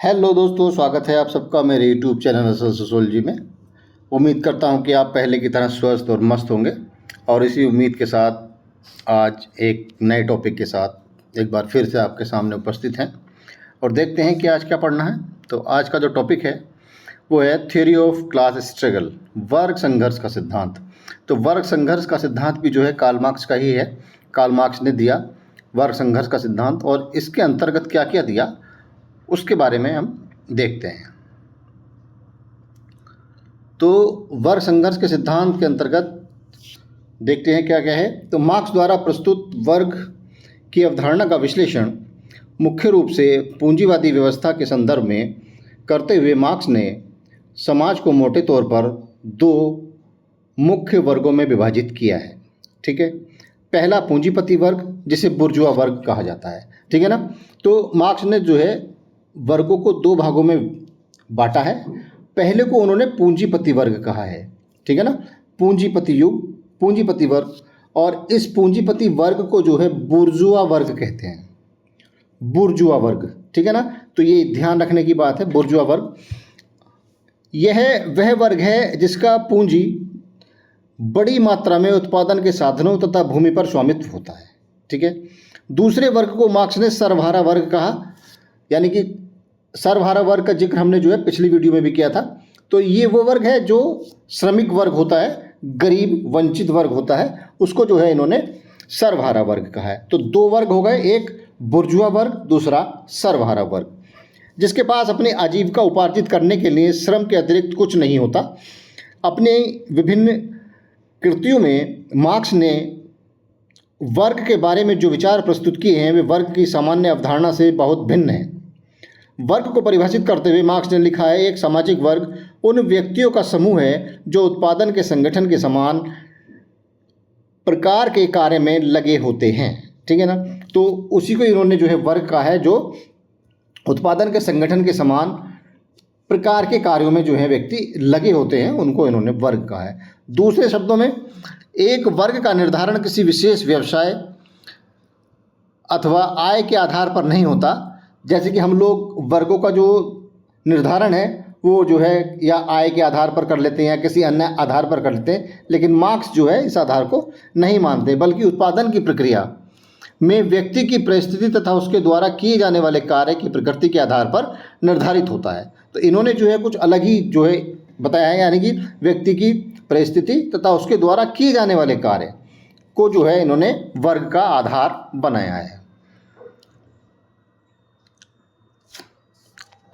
Hello दोस्तों, स्वागत है आप सबका मेरे यूट्यूब चैनल असल सोशोलॉजी में। उम्मीद करता हूं कि आप पहले की तरह स्वस्थ और मस्त होंगे और इसी उम्मीद के साथ आज एक नए टॉपिक के साथ एक बार फिर से आपके सामने उपस्थित हैं और देखते हैं कि आज क्या पढ़ना है। तो आज का जो टॉपिक है वो है थ्योरी ऑफ क्लास स्ट्रगल, वर्ग संघर्ष का सिद्धांत। तो वर्ग संघर्ष का सिद्धांत भी जो है कार्ल मार्क्स का ही है। कार्ल मार्क्स ने दिया वर्ग संघर्ष का सिद्धांत और इसके अंतर्गत क्या क्या दिया उसके बारे में हम देखते हैं। तो वर्ग संघर्ष के सिद्धांत के अंतर्गत देखते हैं क्या क्या है। तो मार्क्स द्वारा प्रस्तुत वर्ग की अवधारणा का विश्लेषण मुख्य रूप से पूंजीवादी व्यवस्था के संदर्भ में करते हुए मार्क्स ने समाज को मोटे तौर पर दो मुख्य वर्गों में विभाजित किया है। ठीक है, पहला पूंजीपति वर्ग जिसे बुर्जुआ वर्ग कहा जाता है। ठीक है ना। तो मार्क्स ने जो है वर्गों को दो भागों में बांटा है। पहले को उन्होंने पूंजीपति वर्ग कहा है। ठीक है ना, पूंजीपति युग, पूंजीपति वर्ग। और इस पूंजीपति वर्ग को जो है बुर्जुआ वर्ग कहते हैं, बुर्जुआ वर्ग। ठीक है ना, तो ये ध्यान रखने की बात है। बुर्जुआ वर्ग यह वह वर्ग है जिसका पूंजी बड़ी मात्रा में उत्पादन के साधनों तथा भूमि पर स्वामित्व होता है। ठीक है। दूसरे वर्ग को मार्क्स ने सर्वहारा वर्ग कहा, यानी कि सर्वहारा वर्ग का जिक्र हमने जो है पिछली वीडियो में भी किया था। तो ये वो वर्ग है जो श्रमिक वर्ग होता है, गरीब वंचित वर्ग होता है, उसको जो है इन्होंने सर्वहारा वर्ग कहा है। तो दो वर्ग हो गए, एक बुर्जुआ वर्ग, दूसरा सर्वहारा वर्ग, जिसके पास अपनी आजीविका उपार्जित करने के लिए श्रम के अतिरिक्त कुछ नहीं होता। अपने विभिन्न कृतियों में मार्क्स ने वर्ग के बारे में जो विचार प्रस्तुत किए हैं वे वर्ग की सामान्य अवधारणा से बहुत भिन्न हैं। वर्ग को परिभाषित करते हुए मार्क्स ने लिखा है, एक सामाजिक वर्ग उन व्यक्तियों का समूह है जो उत्पादन के संगठन के समान प्रकार के कार्य में लगे होते हैं। ठीक है ना, तो उसी को इन्होंने जो है वर्ग कहा है, जो उत्पादन के संगठन के समान प्रकार के कार्यों में जो है व्यक्ति लगे होते हैं, उनको इन्होंने वर्ग कहा है। दूसरे शब्दों में एक वर्ग का निर्धारण किसी विशेष व्यवसाय अथवा आय के आधार पर नहीं होता। जैसे कि हम लोग वर्गों का जो निर्धारण है वो जो है या आय के आधार पर कर लेते हैं या किसी अन्य आधार पर कर लेते हैं, लेकिन मार्क्स जो है इस आधार को नहीं मानते, बल्कि उत्पादन की प्रक्रिया में व्यक्ति की परिस्थिति तथा उसके द्वारा किए जाने वाले कार्य की प्रकृति के आधार पर निर्धारित होता है। तो इन्होंने जो है कुछ अलग ही जो है बताया है, यानी कि व्यक्ति की परिस्थिति तथा उसके द्वारा किए जाने वाले कार्य को जो है इन्होंने वर्ग का आधार बनाया है।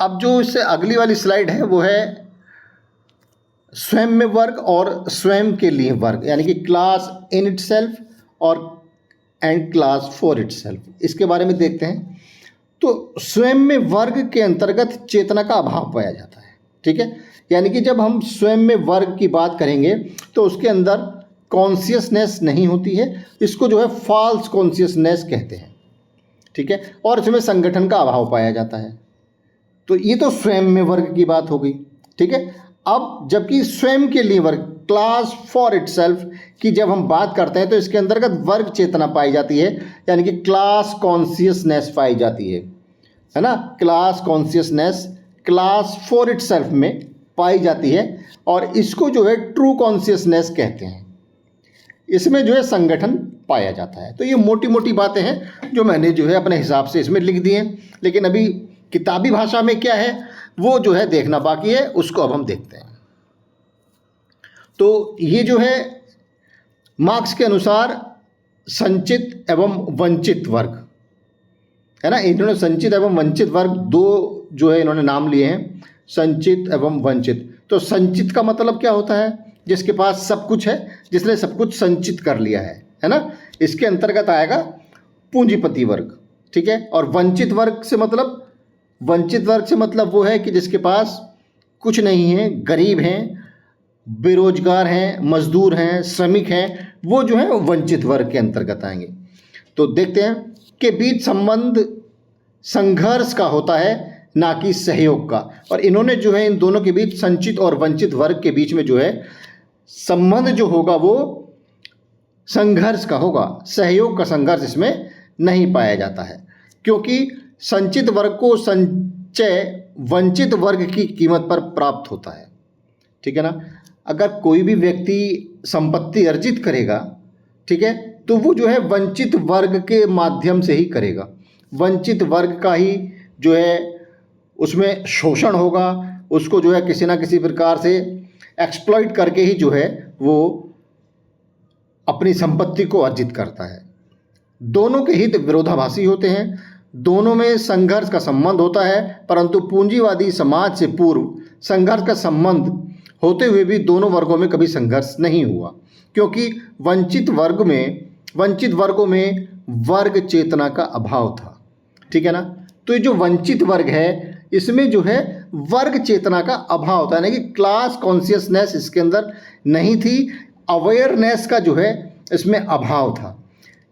अब जो इससे अगली वाली स्लाइड है वो है स्वयं में वर्ग और स्वयं के लिए वर्ग, यानी कि क्लास इन इटसेल्फ और एंड क्लास फॉर इटसेल्फ। इसके बारे में देखते हैं। तो स्वयं में वर्ग के अंतर्गत चेतना का अभाव पाया जाता है। ठीक है, यानी कि जब हम स्वयं में वर्ग की बात करेंगे तो उसके अंदर कॉन्शियसनेस नहीं होती है, इसको जो है फॉल्स कॉन्शियसनेस कहते हैं। ठीक है, और इसमें संगठन का अभाव पाया जाता है। तो ये तो स्वयं में वर्ग की बात हो गई। ठीक है, अब जबकि स्वयं के लिए वर्ग, क्लास फॉर इटसेल्फ की जब हम बात करते हैं तो इसके अंतर्गत वर्ग चेतना पाई जाती है, यानी कि क्लास कॉन्शियसनेस पाई जाती है ना। Class consciousness class for itself में पाई जाती है और इसको जो है ट्रू कॉन्शियसनेस कहते हैं। इसमें जो है संगठन पाया जाता है। तो ये मोटी मोटी बातें हैं जो मैंने जो है अपने हिसाब से इसमें लिख दी हैं, लेकिन अभी किताबी भाषा में क्या है वो जो है देखना बाकी है, उसको अब हम देखते हैं। तो ये जो है मार्क्स के अनुसार संचित एवं वंचित वर्ग है ना। इन्होंने संचित एवं वंचित वर्ग दो जो है इन्होंने नाम लिए हैं, संचित एवं वंचित। तो संचित का मतलब क्या होता है? जिसके पास सब कुछ है, जिसने सब कुछ संचित कर लिया है ना। इसके अंतर्गत आएगा पूंजीपति वर्ग। ठीक है, और वंचित वर्ग से मतलब, वंचित वर्ग से मतलब वो है कि जिसके पास कुछ नहीं है, गरीब हैं, बेरोजगार हैं, मजदूर हैं, श्रमिक हैं, वो जो है वंचित वर्ग के अंतर्गत आएंगे। तो देखते हैं कि बीच संबंध संघर्ष का होता है, ना कि सहयोग का। और इन्होंने जो है इन दोनों के बीच, संचित और वंचित वर्ग के बीच में जो है संबंध जो होगा वो संघर्ष का होगा, सहयोग का संघर्ष इसमें नहीं पाया जाता है। क्योंकि संचित वर्ग को चय वंचित वर्ग की कीमत पर प्राप्त होता है। ठीक है ना। अगर कोई भी व्यक्ति संपत्ति अर्जित करेगा, ठीक है, तो वो जो है वंचित वर्ग के माध्यम से ही करेगा। वंचित वर्ग का ही जो है उसमें शोषण होगा, उसको जो है किसी ना किसी प्रकार से एक्सप्लॉइट करके ही जो है वो अपनी संपत्ति को अर्जित करता है। दोनों के हित विरोधाभासी होते हैं, दोनों में संघर्ष का संबंध होता है, परंतु पूंजीवादी समाज से पूर्व संघर्ष का संबंध होते हुए भी दोनों वर्गों में कभी संघर्ष नहीं हुआ, क्योंकि वंचित वर्गों में वर्ग चेतना का अभाव था। ठीक है ना। तो ये जो वंचित वर्ग है इसमें जो है वर्ग चेतना का अभाव था, यानी कि क्लास कॉन्शियसनेस इसके अंदर नहीं थी, अवेयरनेस का जो है इसमें अभाव था।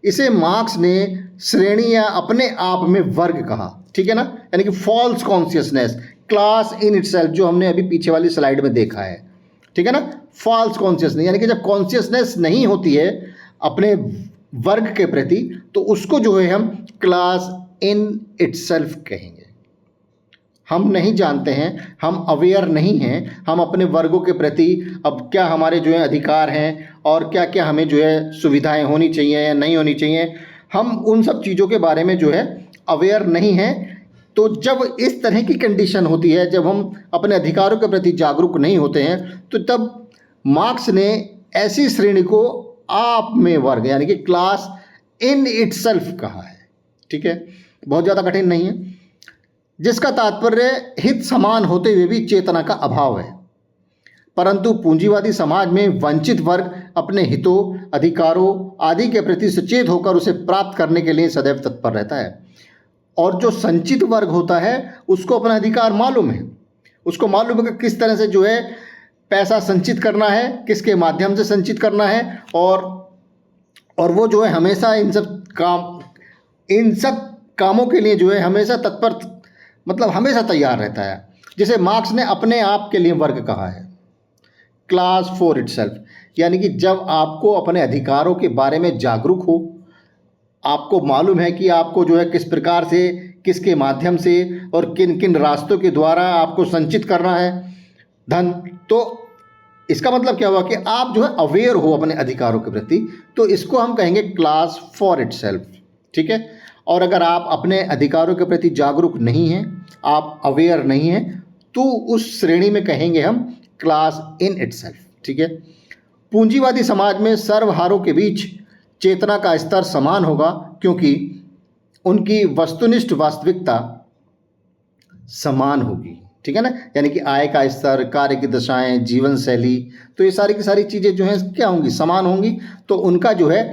इसे मार्क्स ने श्रेणी या अपने आप में वर्ग कहा। ठीक है ना। यानी कि false consciousness, class in itself, जो हमने अभी पीछे वाली स्लाइड में देखा है। ठीक है ना। फॉल्स कॉन्शियसनेस यानी कि जब कॉन्शियसनेस नहीं होती है अपने वर्ग के प्रति, तो उसको जो है हम क्लास इन इटसेल्फ कहेंगे। हम नहीं जानते हैं, हम अवेयर नहीं हैं, हम अपने वर्गों के प्रति अब क्या हमारे जो है अधिकार हैं और क्या क्या हमें जो है सुविधाएं होनी चाहिए या नहीं होनी चाहिए, हम उन सब चीज़ों के बारे में जो है अवेयर नहीं हैं। तो जब इस तरह की कंडीशन होती है, जब हम अपने अधिकारों के प्रति जागरूक नहीं होते हैं, तो तब मार्क्स ने ऐसी श्रेणी को आप में वर्ग यानी कि क्लास इन इटसेल्फ कहा है। ठीक है, बहुत ज़्यादा कठिन नहीं है, जिसका तात्पर्य हित समान होते हुए भी चेतना का अभाव है। परंतु पूंजीवादी समाज में वंचित वर्ग अपने हितों, अधिकारों आदि के प्रति सचेत होकर उसे प्राप्त करने के लिए सदैव तत्पर रहता है। और जो संचित वर्ग होता है उसको अपना अधिकार मालूम है, उसको मालूम है कि किस तरह से जो है पैसा संचित करना है, किसके माध्यम से संचित करना है, और वो जो है हमेशा इन सब कामों के लिए जो है हमेशा तत्पर, मतलब हमेशा तैयार रहता है, जिसे मार्क्स ने अपने आप के लिए वर्ग कहा है, क्लास फॉर इटसेल्फ। यानी कि जब आपको अपने अधिकारों के बारे में जागरूक हो, आपको मालूम है कि आपको जो है किस प्रकार से, किसके माध्यम से और किन किन रास्तों के द्वारा आपको संचित करना है धन, तो इसका मतलब क्या हुआ कि आप जो है अवेयर हो अपने अधिकारों के प्रति, तो इसको हम कहेंगे क्लास फॉर इटसेल्फ। ठीक है। और अगर आप अपने अधिकारों के प्रति जागरूक नहीं हैं, आप अवेयर नहीं हैं, तो उस श्रेणी में कहेंगे हम क्लास इन इटसेल्फ। ठीक है। पूंजीवादी समाज में सर्वहारों के बीच चेतना का स्तर समान होगा, क्योंकि उनकी वस्तुनिष्ठ वास्तविकता समान होगी। ठीक है ना। यानी कि आय का स्तर, कार्य की दशाएं, जीवन शैली, तो ये सारी की सारी चीज़ें जो हैं क्या होंगी, समान होंगी। तो उनका जो है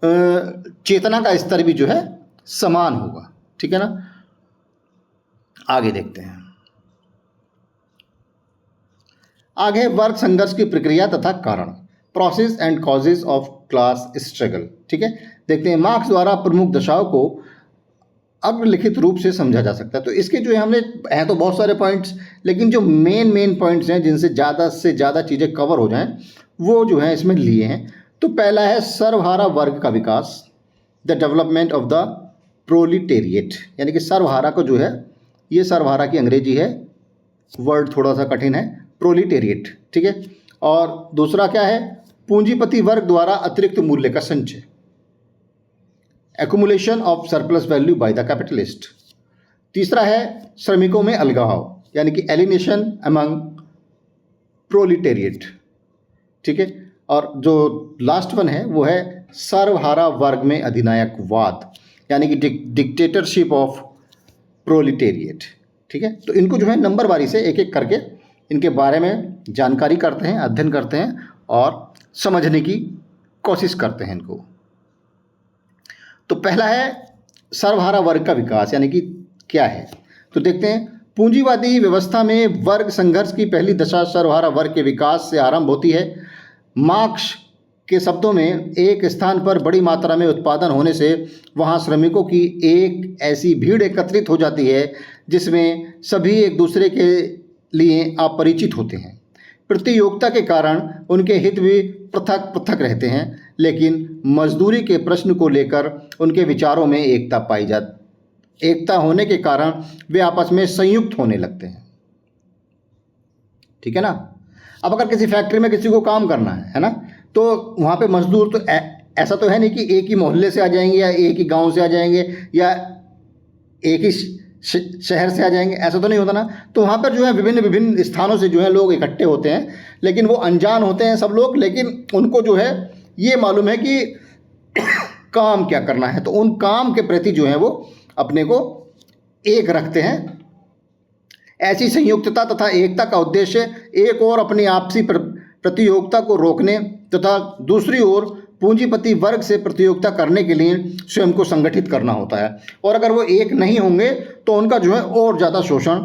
चेतना का स्तर भी जो है समान होगा। ठीक है ना। आगे देखते हैं। आगे वर्ग संघर्ष की प्रक्रिया तथा कारण, process and causes of class struggle. ठीक है। देखते हैं मार्क्स द्वारा प्रमुख दशाओं को अग्रलिखित रूप से समझा जा सकता है। तो इसके जो है हमने हैं तो बहुत सारे पॉइंट्स, लेकिन जो मेन पॉइंट्स हैं जिनसे ज़्यादा से ज़्यादा चीज़ें कवर हो जाएं, वो जो है इसमें लिए हैं। तो पहला है सर्वहारा वर्ग का विकास, the development of the proletariat. यानी कि सर्वहारा को जो है, ये सर्वहारा की अंग्रेजी है, वर्ड थोड़ा सा कठिन है, प्रोलिटेरिएट। ठीक है। और दूसरा क्या है, पूंजीपति वर्ग द्वारा अतिरिक्त मूल्य का संचय, accumulation of surplus value by the capitalist. तीसरा है श्रमिकों में अलगाव, यानी कि एलिनेशन अमंग प्रोलिटेरिएट। ठीक है। और जो लास्ट वन है वो है सर्वहारा वर्ग में अधिनायकवाद, यानी कि डिक्टेटरशिप ऑफ प्रोलिटेरिएट। ठीक है। तो इनको जो है नंबरवारी से एक एक करके इनके बारे में जानकारी करते हैं, अध्ययन करते हैं और समझने की कोशिश करते हैं इनको। तो पहला है सर्वहारा वर्ग का विकास, यानी कि क्या है। तो देखते हैं, पूंजीवादी व्यवस्था में वर्ग संघर्ष की पहली दशा सर्वहारा वर्ग के विकास से आरंभ होती है। मार्क्स के शब्दों में एक स्थान पर बड़ी मात्रा में उत्पादन होने से वहां श्रमिकों की एक ऐसी भीड़ एकत्रित हो जाती है जिसमें सभी एक दूसरे के लिए अपरिचित होते हैं। प्रतियोगिता के कारण उनके हित भी पृथक पृथक रहते हैं, लेकिन मजदूरी के प्रश्न को लेकर उनके विचारों में एकता पाई एकता होने के कारण वे आपस में संयुक्त होने लगते हैं। ठीक है ना। अब अगर किसी फैक्ट्री में किसी को काम करना है ना, तो वहाँ पे मजदूर तो ऐसा तो है नहीं कि एक ही मोहल्ले से आ जाएंगे या एक ही गांव से आ जाएंगे या एक ही शहर से आ जाएंगे, ऐसा तो नहीं होता ना। तो वहाँ पर जो है विभिन्न विभिन्न स्थानों से जो है लोग इकट्ठे होते हैं, लेकिन वो अनजान होते हैं सब लोग, लेकिन उनको जो है ये मालूम है कि काम क्या करना है, तो उन काम के प्रति जो है वो अपने को एक रखते हैं। ऐसी संयुक्तता तथा एकता का उद्देश्य एक और अपनी आपसी प्रतियोगिता को रोकने तथा दूसरी ओर पूंजीपति वर्ग से प्रतियोगिता करने के लिए स्वयं को संगठित करना होता है। और अगर वो एक नहीं होंगे तो उनका जो है और ज़्यादा शोषण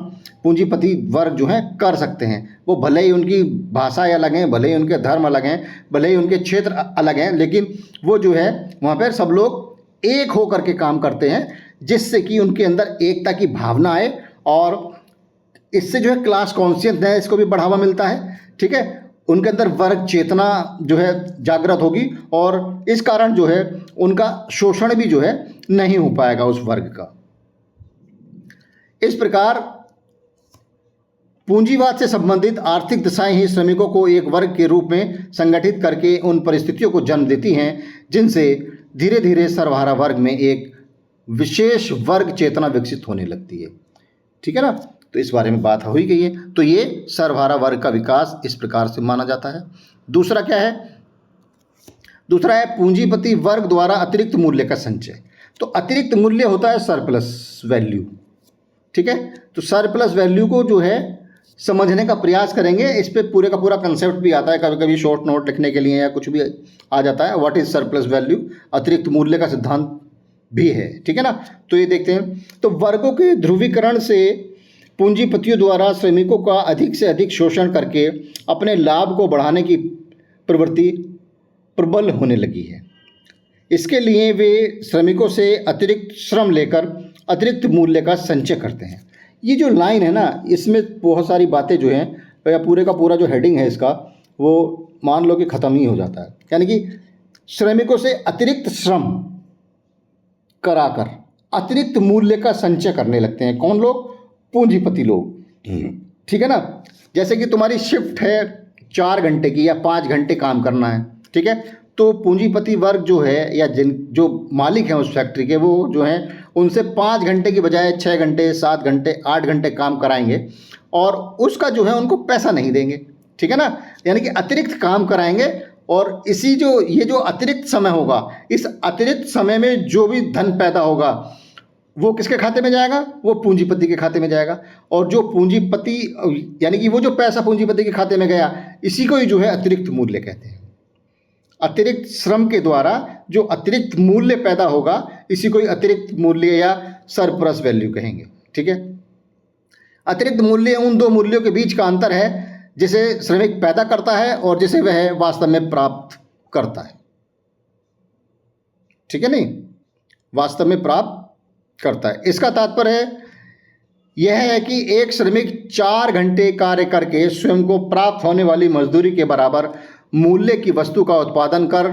पूंजीपति वर्ग जो है कर सकते हैं। वो भले ही उनकी भाषाएं अलग हैं, भले ही उनके धर्म अलग हैं, भले ही उनके क्षेत्र अलग हैं, लेकिन वो जो है वहाँ पर सब लोग एक होकर के काम करते हैं, जिससे कि उनके अंदर एकता की भावना आए और इससे जो है क्लास कॉन्शियसनेस को भी बढ़ावा मिलता है। ठीक है, उनके अंदर वर्ग चेतना जो है जागृत होगी और इस कारण जो है उनका शोषण भी जो है नहीं हो पाएगा उस वर्ग का। इस प्रकार पूंजीवाद से संबंधित आर्थिक दशाएं ही श्रमिकों को एक वर्ग के रूप में संगठित करके उन परिस्थितियों को जन्म देती हैं जिनसे धीरे धीरे सर्वहारा वर्ग में एक विशेष वर्ग चेतना विकसित होने लगती है। ठीक है ना, तो इस बारे में बात हो ही गई है। तो ये सर्वहारा वर्ग का विकास इस प्रकार से माना जाता है। दूसरा क्या है? दूसरा है पूंजीपति वर्ग द्वारा अतिरिक्त मूल्य का संचय। तो अतिरिक्त मूल्य होता है सरप्लस वैल्यू। ठीक है, तो सरप्लस वैल्यू को जो है समझने का प्रयास करेंगे। इस पे पूरे का पूरा कंसेप्ट भी आता है, कभी कभी शॉर्ट नोट लिखने के लिए या कुछ भी आ जाता है। व्हाट इज सरप्लस वैल्यू, अतिरिक्त मूल्य का सिद्धांत भी है। ठीक है ना, तो ये देखते हैं। तो वर्गों के ध्रुवीकरण से पूंजीपतियों द्वारा श्रमिकों का अधिक से अधिक शोषण करके अपने लाभ को बढ़ाने की प्रवृत्ति प्रबल होने लगी है। इसके लिए वे श्रमिकों से अतिरिक्त श्रम लेकर अतिरिक्त मूल्य का संचय करते हैं। ये जो लाइन है ना, इसमें बहुत सारी बातें जो हैं, या पूरे का पूरा जो हेडिंग है इसका, वो मान लो कि ख़त्म ही हो जाता है। यानी कि श्रमिकों से अतिरिक्त श्रम कराकर अतिरिक्त मूल्य का संचय करने लगते हैं। कौन लोग? पूंजीपति लोग। ठीक है ना, जैसे कि तुम्हारी शिफ्ट है 4 घंटे की या 5 घंटे काम करना है। ठीक है, तो पूंजीपति वर्ग जो है या जो मालिक हैं उस फैक्ट्री के, वो जो हैं उनसे 5 घंटे की बजाय 6 घंटे, 7 घंटे, 8 घंटे काम कराएंगे और उसका जो है उनको पैसा नहीं देंगे। ठीक है ना, यानी कि अतिरिक्त काम कराएंगे और ये जो अतिरिक्त समय होगा, इस अतिरिक्त समय में जो भी धन पैदा होगा वो किसके खाते में जाएगा? वो पूंजीपति के खाते में जाएगा। और जो पूंजीपति यानी कि वो जो पैसा पूंजीपति के खाते में गया, इसी को ही जो है अतिरिक्त मूल्य कहते हैं। अतिरिक्त श्रम के द्वारा जो अतिरिक्त मूल्य पैदा होगा, इसी को ही अतिरिक्त मूल्य या सरप्लस वैल्यू कहेंगे। ठीक है, अतिरिक्त मूल्य उन दो मूल्यों के बीच का अंतर है जिसे श्रमिक पैदा करता है और जिसे वह वास्तव में प्राप्त करता है। ठीक है, नहीं, वास्तव में प्राप्त करता है। इसका तात्पर्य यह है कि एक श्रमिक 4 घंटे कार्य करके स्वयं को प्राप्त होने वाली मजदूरी के बराबर मूल्य की वस्तु का उत्पादन कर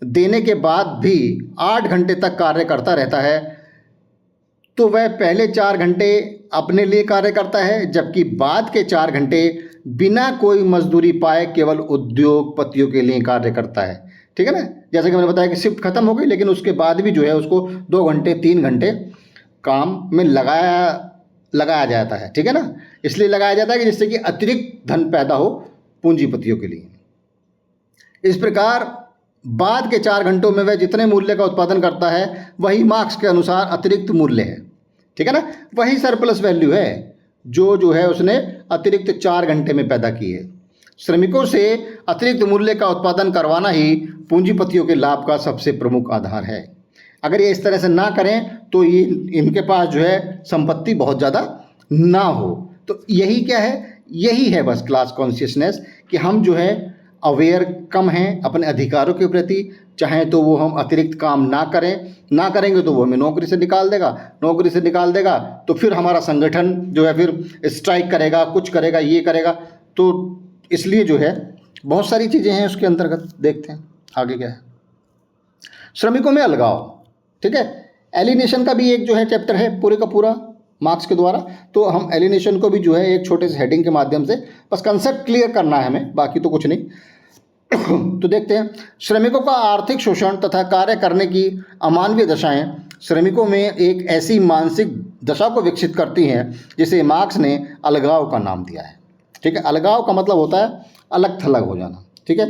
देने के बाद भी 8 घंटे तक कार्य करता रहता है, तो वह पहले 4 घंटे अपने लिए कार्य करता है, जबकि बाद के 4 घंटे बिना कोई मजदूरी पाए केवल उद्योगपतियों के लिए कार्य करता है। ठीक है ना, जैसे कि मैंने बताया कि शिफ्ट खत्म हो गई, लेकिन उसके बाद भी जो है उसको 2 घंटे 3 घंटे काम में लगाया जाता है। ठीक है ना, इसलिए लगाया जाता है कि जिससे कि अतिरिक्त धन पैदा हो पूंजीपतियों के लिए। इस प्रकार बाद के 4 घंटों में वह जितने मूल्य का उत्पादन करता है वही मार्क्स के अनुसार अतिरिक्त मूल्य है। ठीक है ना, वही सरप्लस वैल्यू है जो है उसने अतिरिक्त 4 घंटे में पैदा की है। श्रमिकों से अतिरिक्त मूल्य का उत्पादन करवाना ही पूंजीपतियों के लाभ का सबसे प्रमुख आधार है। अगर ये इस तरह से ना करें तो ये इनके पास जो है संपत्ति बहुत ज़्यादा ना हो। तो यही क्या है? यही है बस क्लास कॉन्शियसनेस, कि हम जो है अवेयर कम हैं अपने अधिकारों के प्रति। चाहें तो वो हम अतिरिक्त काम ना करेंगे तो वो हमें नौकरी से निकाल देगा, तो फिर हमारा संगठन जो है फिर स्ट्राइक करेगा, कुछ करेगा, ये करेगा। तो इसलिए जो है बहुत सारी चीज़ें हैं उसके अंतर्गत। देखते हैं आगे क्या है। श्रमिकों में अलगाव। ठीक है, एलिनेशन का भी एक जो है चैप्टर है पूरे का पूरा मार्क्स के द्वारा, तो हम एलिनेशन को भी जो है एक छोटे से हेडिंग के माध्यम से बस कंसेप्ट क्लियर करना है हमें, बाकी तो कुछ नहीं। तो देखते हैं, श्रमिकों का आर्थिक शोषण तथा कार्य करने की अमानवीय दशाएं श्रमिकों में एक ऐसी मानसिक दशा को विकसित करती हैं जिसे मार्क्स ने अलगाव का नाम दिया है। ठीक है, अलगाव का मतलब होता है अलग थलग हो जाना। ठीक है,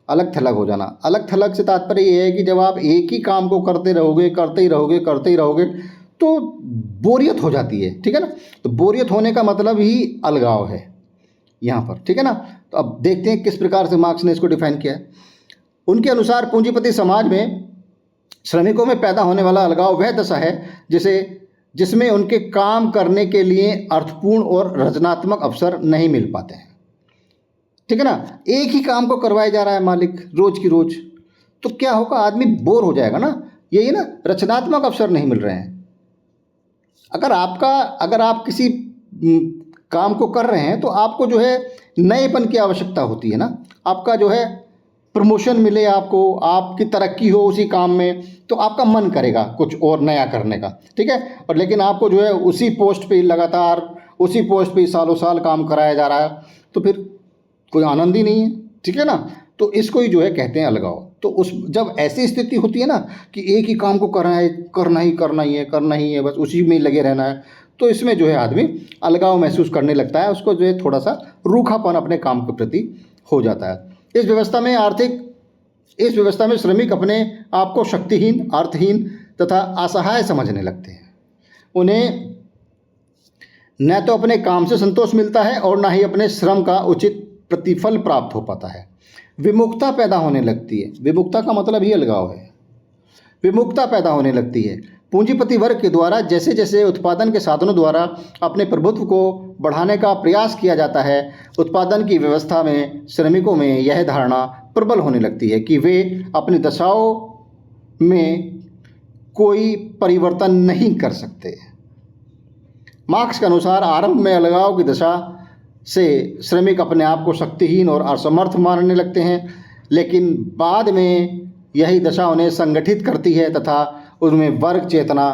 अलग थलग हो जाना। अलग थलग से तात्पर्य ये है कि जब आप एक ही काम को करते रहोगे करते ही रहोगे तो बोरियत हो जाती है। ठीक है ना, तो बोरियत होने का मतलब ही अलगाव है यहाँ पर। ठीक है ना, तो अब देखते हैं किस प्रकार से मार्क्स ने इसको डिफाइन किया है। उनके अनुसार पूंजीपति समाज में श्रमिकों में पैदा होने वाला अलगाव वह दशा है जिसमें उनके काम करने के लिए अर्थपूर्ण और रचनात्मक अवसर नहीं मिल पाते हैं। ठीक है ना, एक ही काम को करवाया जा रहा है मालिक रोज की रोज, तो क्या होगा, आदमी बोर हो जाएगा ना। यही ना, रचनात्मक अवसर नहीं मिल रहे हैं। अगर आप किसी काम को कर रहे हैं तो आपको जो है नएपन की आवश्यकता होती है ना, आपका जो है प्रमोशन मिले, आपकी तरक्की हो उसी काम में, तो आपका मन करेगा कुछ और नया करने का। ठीक है, और लेकिन आपको जो है उसी पोस्ट पे लगातार उसी पोस्ट पे सालों साल काम कराया जा रहा है, तो फिर कोई आनंद ही नहीं है। ठीक है ना, तो इसको ही जो है कहते हैं अलगाव। तो जब ऐसी स्थिति होती है ना कि एक ही काम को करना ही है, बस उसी में लगे रहना है, तो इसमें जो है आदमी अलगाव महसूस करने लगता है, उसको जो है थोड़ा सा रूखापन अपने काम के प्रति हो जाता है। इस व्यवस्था में श्रमिक अपने आप को शक्तिहीन, अर्थहीन तथा असहाय समझने लगते हैं। उन्हें न तो अपने काम से संतोष मिलता है और न ही अपने श्रम का उचित प्रतिफल प्राप्त हो पाता है। विमुखता पैदा होने लगती है। विमुखता का मतलब ही अलगाव है। विमुखता पैदा होने लगती है। पूंजीपति वर्ग के द्वारा जैसे जैसे उत्पादन के साधनों द्वारा अपने प्रभुत्व को बढ़ाने का प्रयास किया जाता है, उत्पादन की व्यवस्था में श्रमिकों में यह धारणा प्रबल होने लगती है कि वे अपनी दशाओं में कोई परिवर्तन नहीं कर सकते। मार्क्स के अनुसार आरंभ में अलगाव की दशा से श्रमिक अपने आप को शक्तिहीन और असमर्थ मानने लगते हैं, लेकिन बाद में यही दशा उन्हें संगठित करती है तथा उनमें वर्ग चेतना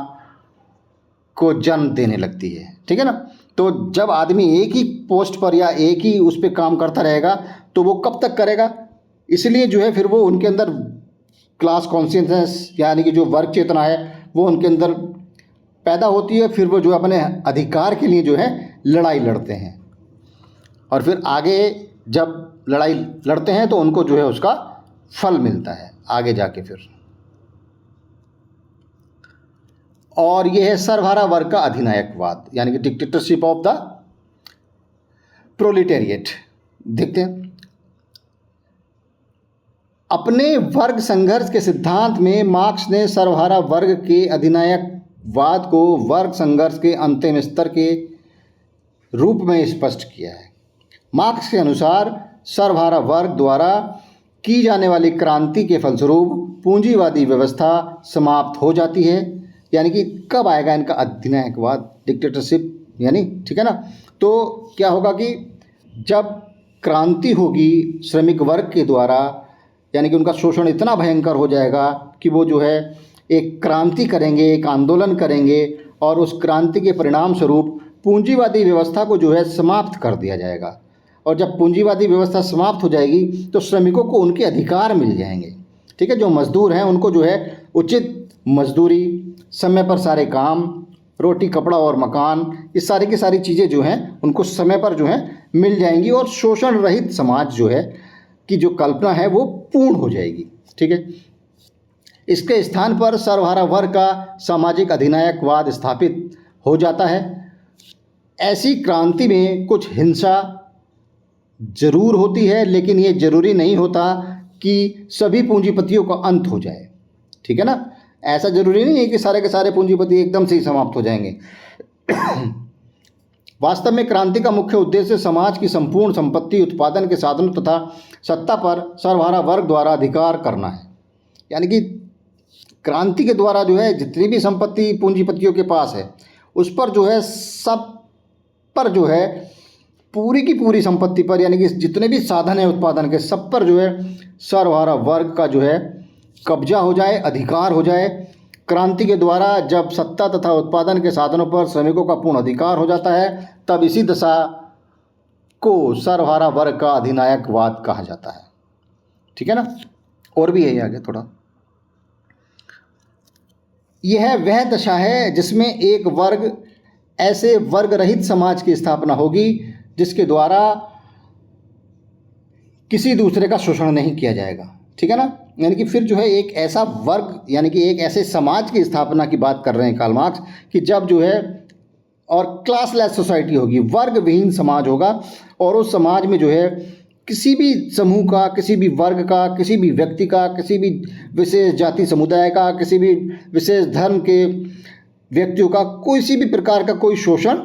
को जन्म देने लगती है। ठीक है ना, तो जब आदमी एक ही पोस्ट पर या एक ही उस पर काम करता रहेगा तो वो कब तक करेगा, इसलिए जो है फिर वो उनके अंदर क्लास कॉन्शियसनेस यानी कि जो वर्ग चेतना है वो उनके अंदर पैदा होती है। फिर वो जो अपने अधिकार के लिए जो है लड़ाई लड़ते हैं, और फिर आगे जब लड़ाई लड़ते हैं तो उनको जो है उसका फल मिलता है आगे जाके फिर। और यह है सर्वहारा वर्ग का अधिनायकवाद यानी कि डिक्टेटरशिप ऑफ द प्रोलिटेरिएट। देखते हैं, अपने वर्ग संघर्ष के सिद्धांत में मार्क्स ने सर्वहारा वर्ग के अधिनायकवाद को वर्ग संघर्ष के अंतिम स्तर के रूप में स्पष्ट किया है। मार्क्स के अनुसार सर्वहारा वर्ग द्वारा की जाने वाली क्रांति के फलस्वरूप पूंजीवादी व्यवस्था समाप्त हो जाती है। यानी कि कब आएगा इनका अधिनायकवाद, डिक्टेटरशिप यानी, ठीक है ना, तो क्या होगा कि जब क्रांति होगी श्रमिक वर्ग के द्वारा, यानी कि उनका शोषण इतना भयंकर हो जाएगा कि वो जो है एक क्रांति करेंगे, एक आंदोलन करेंगे, और उस क्रांति के परिणाम स्वरूप पूंजीवादी व्यवस्था को जो है समाप्त कर दिया जाएगा। और जब पूंजीवादी व्यवस्था समाप्त हो जाएगी तो श्रमिकों को उनके अधिकार मिल जाएंगे। ठीक है, जो मजदूर हैं उनको जो है उचित मजदूरी, समय पर सारे काम, रोटी कपड़ा और मकान, इस सारी की सारी चीज़ें जो हैं उनको समय पर जो है मिल जाएंगी, और शोषण रहित समाज जो है की जो कल्पना है वो पूर्ण हो जाएगी। ठीक है, इसके स्थान पर सर्वहारा वर्ग का सामाजिक अधिनायकवाद स्थापित हो जाता है। ऐसी क्रांति में कुछ हिंसा जरूर होती है, लेकिन ये जरूरी नहीं होता कि सभी पूंजीपतियों का अंत हो जाए। ठीक है ना, ऐसा जरूरी नहीं है कि सारे के सारे पूंजीपति एकदम से ही समाप्त हो जाएंगे। वास्तव में क्रांति का मुख्य उद्देश्य समाज की संपूर्ण संपत्ति, उत्पादन के साधनों तथा सत्ता पर सर्वहारा वर्ग द्वारा अधिकार करना है। यानी कि क्रांति के द्वारा जो है जितनी भी संपत्ति पूंजीपतियों के पास है उस पर जो है सब पर जो है पूरी की पूरी संपत्ति पर, यानी कि जितने भी साधन है उत्पादन के, सब पर जो है सर्वहारा वर्ग का जो है कब्जा हो जाए, अधिकार हो जाए। क्रांति के द्वारा जब सत्ता तथा उत्पादन के साधनों पर श्रमिकों का पूर्ण अधिकार हो जाता है, तब इसी दशा को सर्वहारा वर्ग का अधिनायकवाद कहा जाता है। ठीक है ना। और भी है आगे थोड़ा। यह वह दशा है जिसमें एक वर्ग ऐसे वर्ग रहित समाज की स्थापना होगी जिसके द्वारा किसी दूसरे का शोषण नहीं किया जाएगा। ठीक है ना। यानी कि फिर जो है एक ऐसा वर्ग, यानी कि एक ऐसे समाज की स्थापना की बात कर रहे हैं कार्ल मार्क्स, कि जब जो है और क्लासलेस सोसाइटी होगी, वर्ग विहीन समाज होगा, और उस समाज में जो है किसी भी समूह का, किसी भी वर्ग का, किसी भी व्यक्ति का, किसी भी विशेष जाति समुदाय का, किसी भी विशेष धर्म के व्यक्तियों का किसी भी प्रकार का कोई शोषण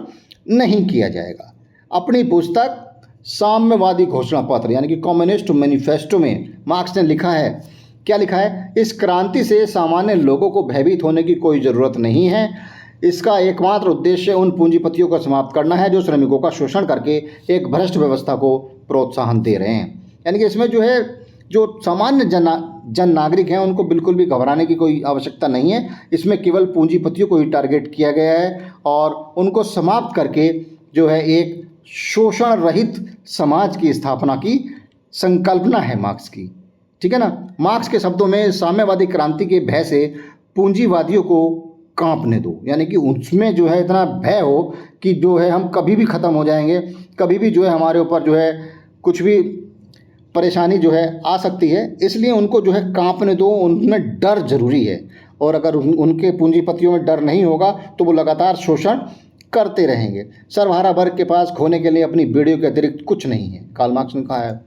नहीं किया जाएगा। अपनी पुस्तक साम्यवादी घोषणा पत्र यानी कि कम्युनिस्ट मैनिफेस्टो में मार्क्स ने लिखा है, क्या लिखा है? इस क्रांति से सामान्य लोगों को भयभीत होने की कोई ज़रूरत नहीं है। इसका एकमात्र उद्देश्य उन पूंजीपतियों को समाप्त करना है जो श्रमिकों का शोषण करके एक भ्रष्ट व्यवस्था को प्रोत्साहन दे रहे हैं। यानी कि इसमें जो है जो सामान्य जन नागरिक हैं उनको बिल्कुल भी घबराने की कोई आवश्यकता नहीं है। इसमें केवल पूंजीपतियों को ही टारगेट किया गया है और उनको समाप्त करके जो है एक शोषण रहित समाज की स्थापना की संकल्पना है मार्क्स की। ठीक है ना। मार्क्स के शब्दों में साम्यवादी क्रांति के भय से पूंजीवादियों को कांपने दो, यानी कि उसमें जो है इतना भय हो कि जो है हम कभी भी ख़त्म हो जाएंगे, कभी भी जो है हमारे ऊपर जो है कुछ भी परेशानी जो है आ सकती है, इसलिए उनको जो है कांपने दो, उनमें डर जरूरी है। और अगर उनके पूंजीपतियों में डर नहीं होगा तो वो लगातार शोषण करते रहेंगे। सर्वहारा वर्ग के पास खोने के लिए अपनी बेड़ियों के अतिरिक्त कुछ नहीं है, कार्ल मार्क्स ने कहा है।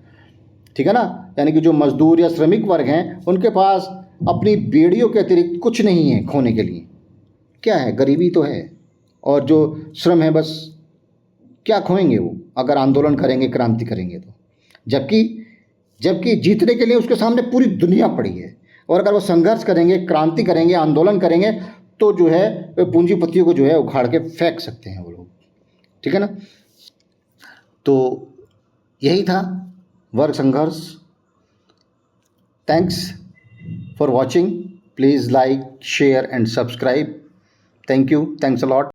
ठीक है ना। यानी कि जो मजदूर या श्रमिक वर्ग हैं उनके पास अपनी बेड़ियों के अतिरिक्त कुछ नहीं है खोने के लिए। क्या है? गरीबी तो है, और जो श्रम है बस क्या खोएंगे वो अगर आंदोलन करेंगे, क्रांति करेंगे तो। जबकि जीतने के लिए उसके सामने पूरी दुनिया पड़ी है, और अगर वो संघर्ष करेंगे, क्रांति करेंगे, आंदोलन करेंगे तो जो है पूंजीपतियों को जो है उखाड़ के फेंक सकते हैं वो लोग। ठीक है ना। तो यही था वर्ग संघर्ष। Thanks for watching. Please like, share and subscribe. Thank you. Thanks a lot.